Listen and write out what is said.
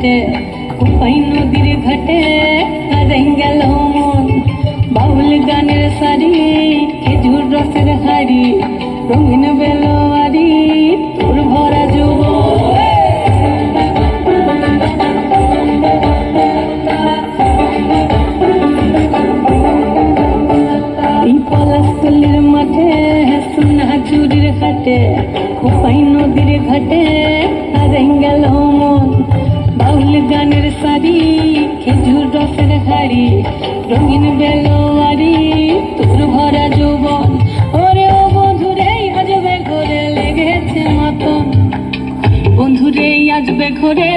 ঘাটে, কোপাই নদীর ঘাটে হারাই গেল মন। বাউল গানের সারি, খেজুর রসের হাড়ি, রঙিন বেলোয়ারি তোর ভরা যৌবন। এই পলাশতলির মাঠে, সোনা চুরির ঘাটে, কোপাই নদীর ঘাটে হারাই গেল মন। বাউল গানের সারি, খেজুর রসের হাড়ি, রঙিন বেলোয়ারি তোর ভরা যৌবন। ওরে ও বন্ধুরে আজবে ঘরে লেগেছে মাতন, বন্ধুরে আজবে ঘরে